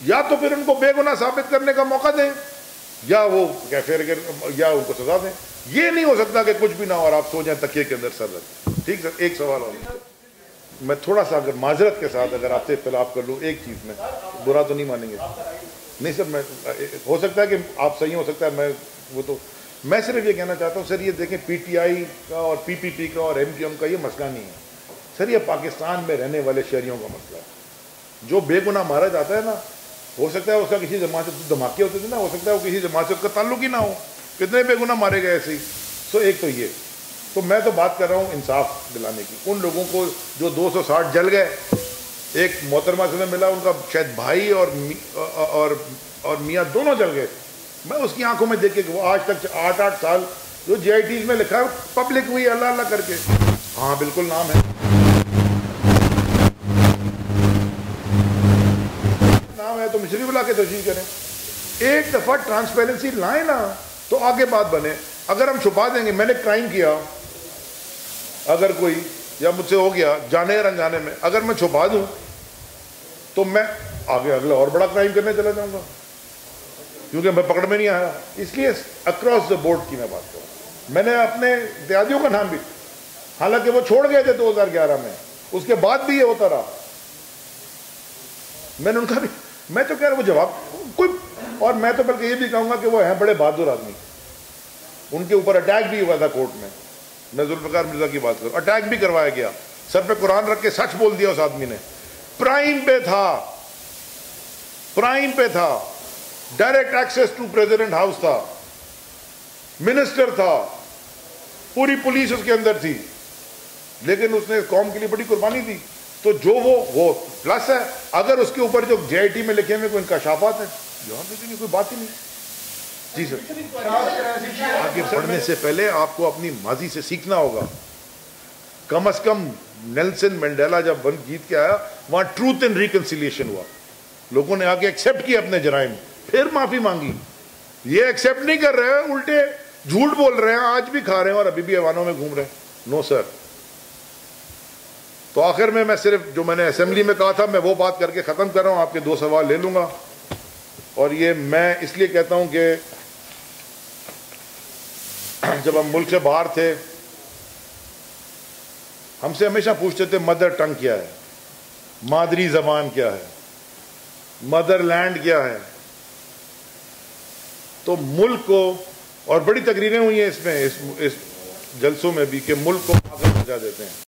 یا تو پھر ان کو بے گناہ ثابت کرنے کا موقع دیں، یا وہ یا ان کو سزا دیں۔ یہ نہیں ہو سکتا کہ کچھ بھی نہ ہو اور آپ سو جائیں تکیے کے اندر سر رکھ۔ ٹھیک سر، ایک سوال اور میں تھوڑا سا اگر معذرت کے ساتھ اگر آپ سے اختلاف کر لوں ایک چیز میں، برا تو نہیں مانیں گے؟ نہیں سر، میں ہو سکتا ہے کہ آپ صحیح، ہو سکتا ہے میں صرف یہ کہنا چاہتا ہوں سر، یہ دیکھیں پی ٹی آئی کا اور پی پی پی کا اور ایم کیو ایم کا یہ مسئلہ نہیں ہے سر، یہ پاکستان میں رہنے والے شہریوں کا مسئلہ ہے۔ جو بے گناہ مارا جاتا ہے نا، ہو سکتا ہے اس کا کسی جماعت سے دھماکے ہوتے تھے نا، ہو سکتا ہے وہ کسی جماعت سے اس کا تعلق ہی نہ ہو، کتنے بے گناہ مارے گئے ایسے ہی۔ سو ایک تو یہ، تو میں تو بات کر رہا ہوں انصاف دلانے کی ان لوگوں کو جو 260 جل گئے۔ ایک محترمہ سے ملا، ان کا شاید بھائی اور میاں دونوں جل گئے۔ میں اس کی آنکھوں میں دیکھ کے وہ آج تک 8 سال جو جے آئی ٹیز میں لکھا ہے پبلک ہوئی اللہ اللہ کر کے، ہاں بالکل نام ہے، نام ہے، تو مشری بلا کے تشریح کریں۔ ایک دفعہ ٹرانسپیرنسی لائیں نا تو آگے بات بنے۔ اگر ہم چھپا دیں گے، میں نے کرائم کیا اگر کوئی، یا مجھ سے ہو گیا جانے یا انجانے میں، اگر میں چھپا دوں تو میں آگے اگلا اور بڑا کرائم کرنے چلا جاؤں گا، کیونکہ میں پکڑ میں نہیں آیا۔ اس لیے اکراس دا بورڈ کی میں بات کروں۔ میں نے اپنے اتحادیوں کا نام بھی، حالانکہ وہ چھوڑ گئے تھے 2011 میں، اس کے بعد بھی یہ ہوتا رہا، میں نے ان کا بھی، میں تو کہہ رہا ہوں وہ جواب کوئی، اور میں تو بلکہ یہ بھی کہوں گا کہ وہ ہیں بڑے بہادر آدمی۔ ان کے اوپر اٹیک بھی ہوا تھا کورٹ میں ذوالفقار مرزا کی بات کروں، اٹیک بھی کروایا گیا، سر پہ قرآن رکھ کے سچ بول دیا اس آدمی نے، پرائم پہ تھا، direct access to President House تھا، منسٹر تھا، پوری پولیس اس کے اندر تھی، لیکن اس نے قوم کے لیے بڑی قربانی دی۔ تو جو وہ پلس ہے، اگر اس کے اوپر جو جے آئی ٹی میں لکھے ہوئے کوئی انکشافات ہیں، یہاں دیکھیں کوئی بات ہی نہیں۔ جی سر، آگے بڑھنے سے پہلے آپ کو اپنی ماضی سے سیکھنا ہوگا۔ کم از کم نیلسن منڈیلا جب جیت کے آیا، وہاں ٹروتھ اینڈ ریکنسیلیشن ہوا، لوگوں نے آگے ایکسیپٹ کیا اپنے جرائم، پھر معافی مانگی۔ یہ ایکسیپٹ نہیں کر رہے ہیں، الٹے جھوٹ بول رہے ہیں، آج بھی کھا رہے ہیں اور ابھی بھی ایوانوں میں گھوم رہے ہیں۔ نو سر۔ تو آخر میں صرف جو میں نے اسمبلی میں کہا تھا، میں وہ بات کر کے ختم کر رہا ہوں، آپ کے 2 سوال لے لوں گا۔ اور یہ میں اس لیے کہتا ہوں کہ جب ہم ملک سے باہر تھے، ہم سے ہمیشہ پوچھتے تھے مدر ٹنگ کیا ہے، مادری زبان کیا ہے، مدر لینڈ کیا ہے۔ تو ملک کو، اور بڑی تقریریں ہوئی ہیں اس میں، اس جلسوں میں بھی، کہ ملک کو آگے پہنچا دیتے ہیں۔